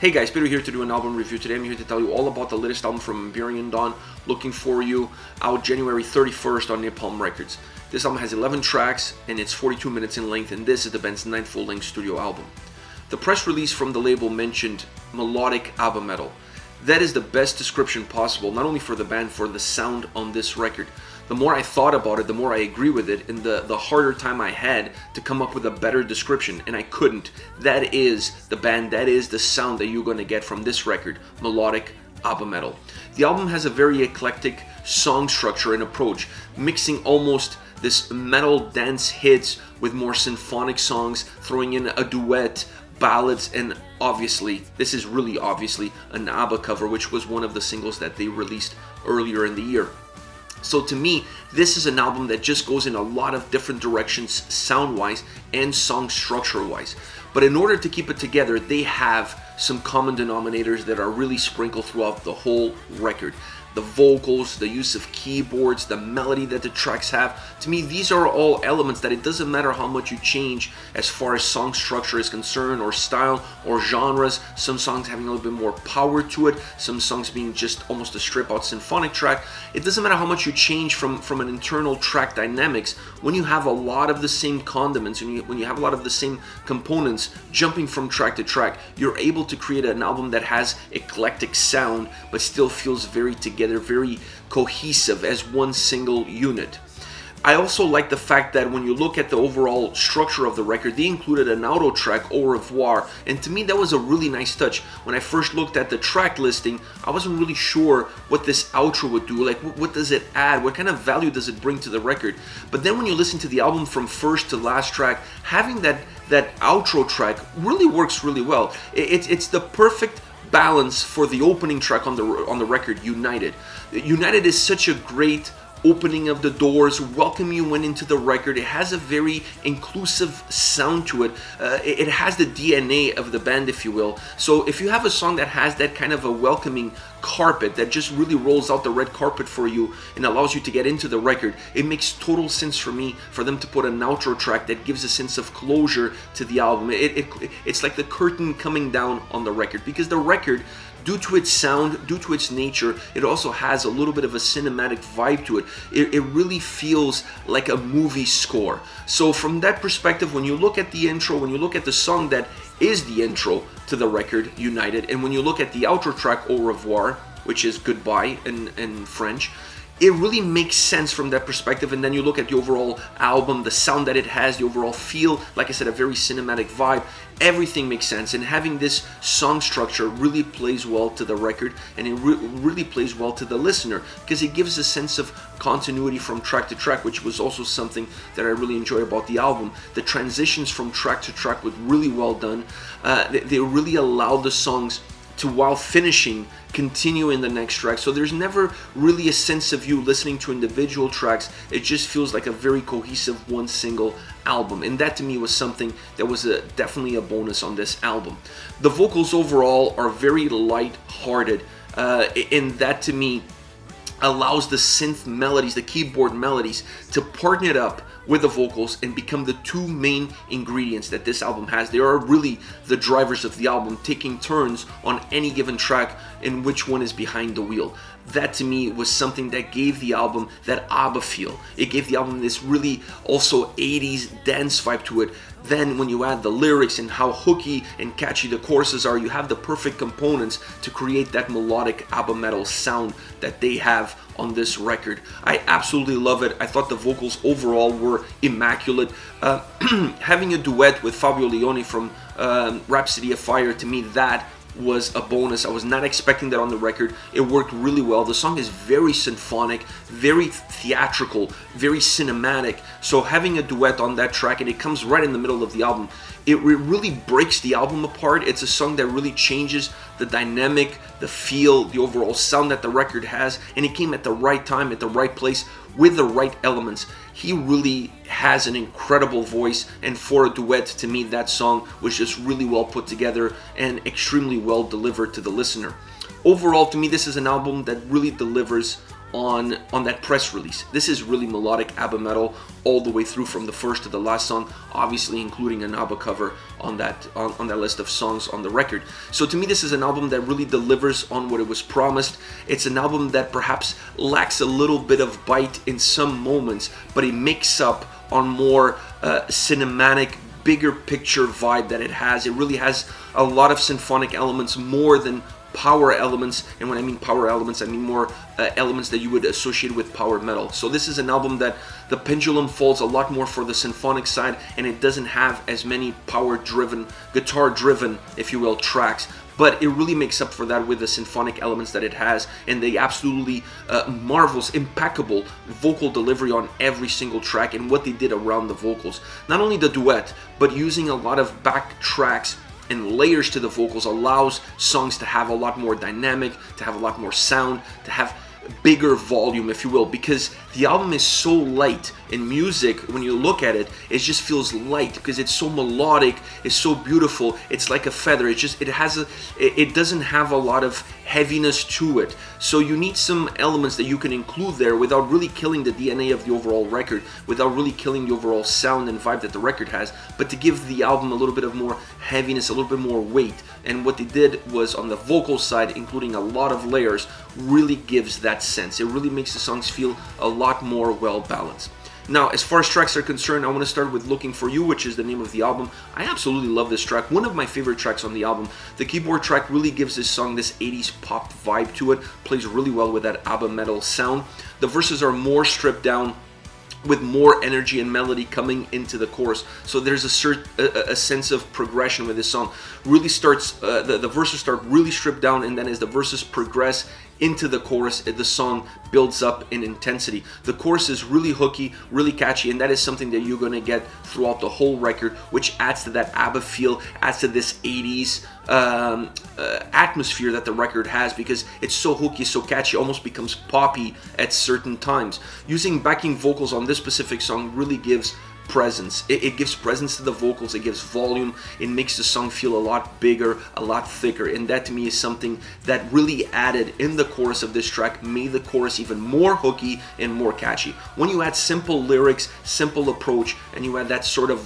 Hey guys, Peter here to do an album review. Today I'm here to tell you all about the latest album from Amberian Dawn, Looking For You, out January 31st on Napalm Records. This album has 11 tracks and it's 42 minutes in length, and this is the band's 9th full-length studio album. The press release from the label mentioned melodic ABBA metal. That is the best description possible, not only for the band, for the sound on this record. The more I thought about it, the more I agree with it, and the harder time I had to come up with a better description, and I couldn't. That is the band, that is the sound that you're going to get from this record, melodic ABBA metal. The album has a very eclectic song structure and approach, mixing almost this metal dance hits with more symphonic songs, throwing in a duet, ballads, and obviously, this is really obviously, an ABBA cover, which was one of the singles that they released earlier in the year. So to me, this is an album that just goes in a lot of different directions sound-wise and song structure-wise. But in order to keep it together, they have some common denominators that are really sprinkled throughout the whole record. The vocals, the use of keyboards, the melody that the tracks have. To me, these are all elements that it doesn't matter how much you change as far as song structure is concerned, or style, or genres. Some songs having a little bit more power to it, some songs being just almost a strip-out symphonic track. It doesn't matter how much you change from an internal track dynamics. When you have a lot of the same condiments, and when you have a lot of the same components jumping from track to track, you're able to create an album that has eclectic sound, but still feels very together, very cohesive as one single unit. I also like the fact that when you look at the overall structure of the record, they included an outro track, Au Revoir, and to me that was a really nice touch. When I first looked at the track listing, I wasn't really sure what this outro would do, like what does it add, what kind of value does it bring to the record. But then when you listen to the album from first to last track, having that outro track really works really well. It's the perfect balance for the opening track on the record, United. United is such a great opening of the doors, welcome you into the record. It has a very inclusive sound to it. It has the DNA of the band, if you will. So if you have a song that has that kind of a welcoming carpet that just really rolls out the red carpet for you and allows you to get into the record, it makes total sense for me for them to put an outro track that gives a sense of closure to the album. It's like the curtain coming down on the record, because the record, due to its sound, due to its nature, it also has a little bit of a cinematic vibe to it. It really feels like a movie score. So from that perspective, when you look at the intro, when you look at the song that is the intro to the record, United, and when you look at the outro track, Au Revoir, which is goodbye in French, it really makes sense from that perspective. And then you look at the overall album, the sound that it has, the overall feel, like I said, a very cinematic vibe. Everything makes sense, and having this song structure really plays well to the record, and it really plays well to the listener, because it gives a sense of continuity from track to track, which was also something that I really enjoy about the album. The transitions from track to track were really well done. They really allowed the songs to, while finishing, continue in the next track. So there's never really a sense of you listening to individual tracks. It just feels like a very cohesive one single album, and that to me was something that was definitely a bonus on this album. The vocals overall are very light-hearted, and that to me allows the synth melodies, the keyboard melodies, to partner it up with the vocals and become the two main ingredients that this album has. They are really the drivers of the album, taking turns on any given track and which one is behind the wheel. That to me was something that gave the album that ABBA feel. It gave the album this really also 80s dance vibe to it. Then when you add the lyrics and how hooky and catchy the choruses are, you have the perfect components to create that melodic ABBA metal sound that they have on this record. I absolutely love it. I thought the vocals overall were immaculate. Having a duet with Fabio Leone from Rhapsody of Fire, to me that was a bonus. I was not expecting that on the record. It worked really well. The song is very symphonic, very theatrical, very cinematic. So having a duet on that track, and it comes right in the middle of the album, it really breaks the album apart. It's a song that really changes the dynamic, the feel, the overall sound that the record has, and it came at the right time, at the right place, with the right elements. He really has an incredible voice, and for a duet, to me, that song was just really well put together and extremely well delivered to the listener. Overall, to me, this is an album that really delivers on that press release. This is really melodic ABBA metal all the way through from the first to the last song, obviously including an ABBA cover on that list of songs on the record. So to me, this is an album that really delivers on what it was promised. It's an album that perhaps lacks a little bit of bite in some moments, but it makes up on more cinematic, bigger picture vibe that it has. It really has a lot of symphonic elements, more than power elements, and when I mean power elements, I mean more elements that you would associate with power metal. So this is an album that the pendulum falls a lot more for the symphonic side, and it doesn't have as many power-driven, guitar-driven, if you will, tracks. But it really makes up for that with the symphonic elements that it has, and the absolutely marvelous, impeccable vocal delivery on every single track and what they did around the vocals. Not only the duet, but using a lot of back tracks and layers to the vocals allows songs to have a lot more dynamic, to have a lot more sound, to have bigger volume, if you will, because the album is so light in music. When you look at it, it just feels light because it's so melodic, it's so beautiful, it's like a feather. It doesn't have a lot of heaviness to it, so you need some elements that you can include there without really killing the DNA of the overall record, without really killing the overall sound and vibe that the record has, but to give the album a little bit of more heaviness, a little bit more weight. And what they did was, on the vocal side, including a lot of layers, really gives that sense. It really makes the songs feel a lot more well balanced. Now, as far as tracks are concerned, I want to start with Looking For You, which is the name of the album. I absolutely love this track, one of my favorite tracks on the album. The keyboard track really gives this song this 80s pop vibe to it, plays really well with that ABBA metal sound. The verses are more stripped down, with more energy and melody coming into the chorus. So there's a sense of progression with this song. Really starts, the verses start really stripped down, and then as the verses progress into the chorus, the song builds up in intensity. The chorus is really hooky, really catchy, and that is something that you're going to get throughout the whole record, which adds to that ABBA feel, adds to this 80s atmosphere that the record has, because it's so hooky, so catchy, almost becomes poppy at certain times. Using backing vocals on this specific song really gives presence. It gives presence to the vocals, it gives volume, it makes the song feel a lot bigger, a lot thicker, and that to me is something that really added in the chorus of this track, made the chorus even more hooky and more catchy. When you add simple lyrics, simple approach, and you add that sort of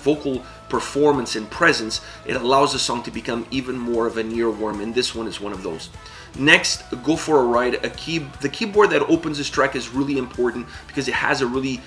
vocal performance and presence, it allows the song to become even more of an earworm, and this one is one of those. Next, Go For A Ride. The keyboard that opens this track is really important because it has a really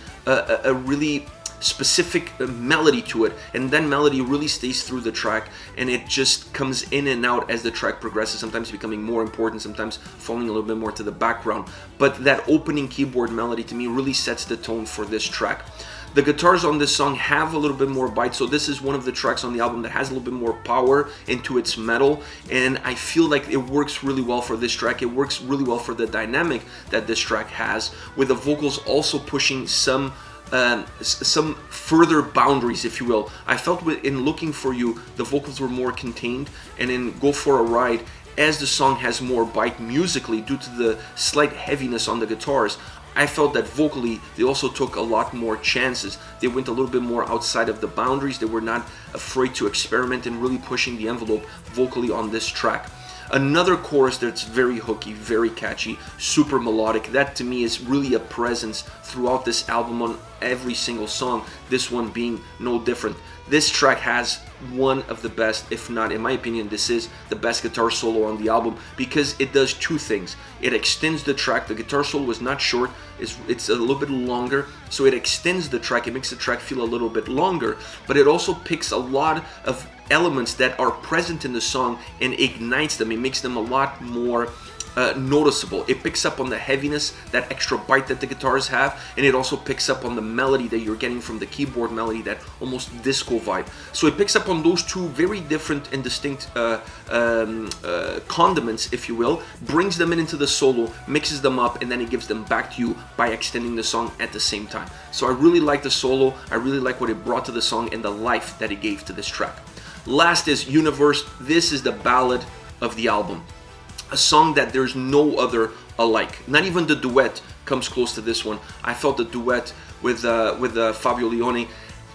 specific melody to it, and then melody really stays through the track, and it just comes in and out as the track progresses, sometimes becoming more important, sometimes falling a little bit more to the background. But that opening keyboard melody to me really sets the tone for this track. The guitars on this song have a little bit more bite, so this is one of the tracks on the album that has a little bit more power into its metal, and I feel like it works really well for this track. It works really well for the dynamic that this track has, with the vocals also pushing some further boundaries, if you will. I felt in Looking For You, the vocals were more contained, and in Go For A Ride, as the song has more bite musically due to the slight heaviness on the guitars, I felt that vocally they also took a lot more chances. They went a little bit more outside of the boundaries. They were not afraid to experiment and really pushing the envelope vocally on this track. Another chorus that's very hooky, very catchy, super melodic. That to me is really a presence throughout this album on every single song, this one being no different. This track has one of the best, if not, in my opinion, this is the best guitar solo on the album, because it does two things. It extends the track. The guitar solo was not short, it's a little bit longer, so it extends the track, it makes the track feel a little bit longer, but it also picks a lot of elements that are present in the song and ignites them. It makes them a lot more noticeable. It picks up on the heaviness, that extra bite that the guitars have, and it also picks up on the melody that you're getting from the keyboard melody, that almost disco vibe. So it picks up on those two very different and distinct condiments, if you will, brings them into the solo, mixes them up, and then it gives them back to you by extending the song at the same time. So I really like the solo, I really like what it brought to the song and the life that it gave to this track. Last is Universe. This is the ballad of the album. A song that there's no other alike. Not even the duet comes close to this one. I felt the duet with Fabio Lione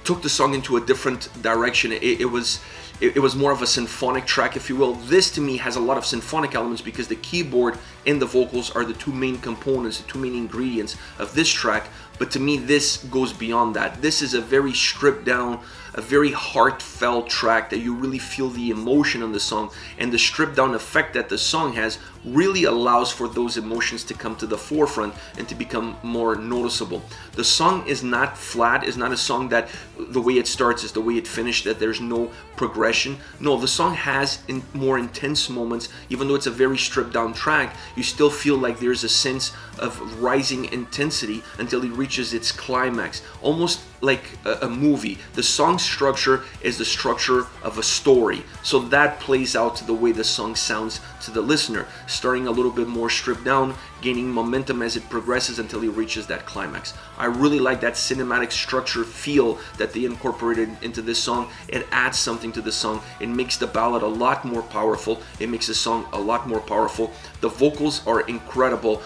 took the song into a different direction. It it was more of a symphonic track, if you will. This to me has a lot of symphonic elements because the keyboard and the vocals are the two main components, the two main ingredients of this track. But to me, this goes beyond that. This is a very stripped down, a very heartfelt track that you really feel the emotion on the song, and the stripped down effect that the song has really allows for those emotions to come to the forefront and to become more noticeable. The song is not flat, is not a song that the way it starts is the way it finished, that there's no progression. No, the song has more intense moments. Even though it's a very stripped down track, you still feel like there's a sense of rising intensity until it reaches its climax, almost like a movie. The song structure is the structure of a story, so that plays out to the way the song sounds to the listener, starting a little bit more stripped down, gaining momentum as it progresses until it reaches that climax. I really like that cinematic structure feel that they incorporated into this song. It adds something to the song. It makes the ballad a lot more powerful. It makes the song a lot more powerful. The vocals are incredible.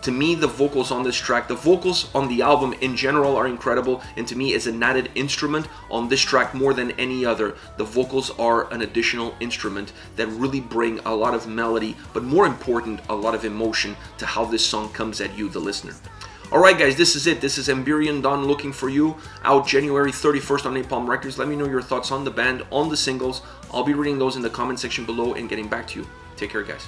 To me, the vocals on this track, the vocals on the album in general are incredible, and to me as an added instrument on this track more than any other, the vocals are an additional instrument that really bring a lot of melody, but more important, a lot of emotion to how this song comes at you, the listener. Alright guys, this is it. This is Amberian Dawn Looking For You, out January 31st on Napalm Records. Let me know your thoughts on the band, on the singles. I'll be reading those in the comment section below and getting back to you. Take care guys.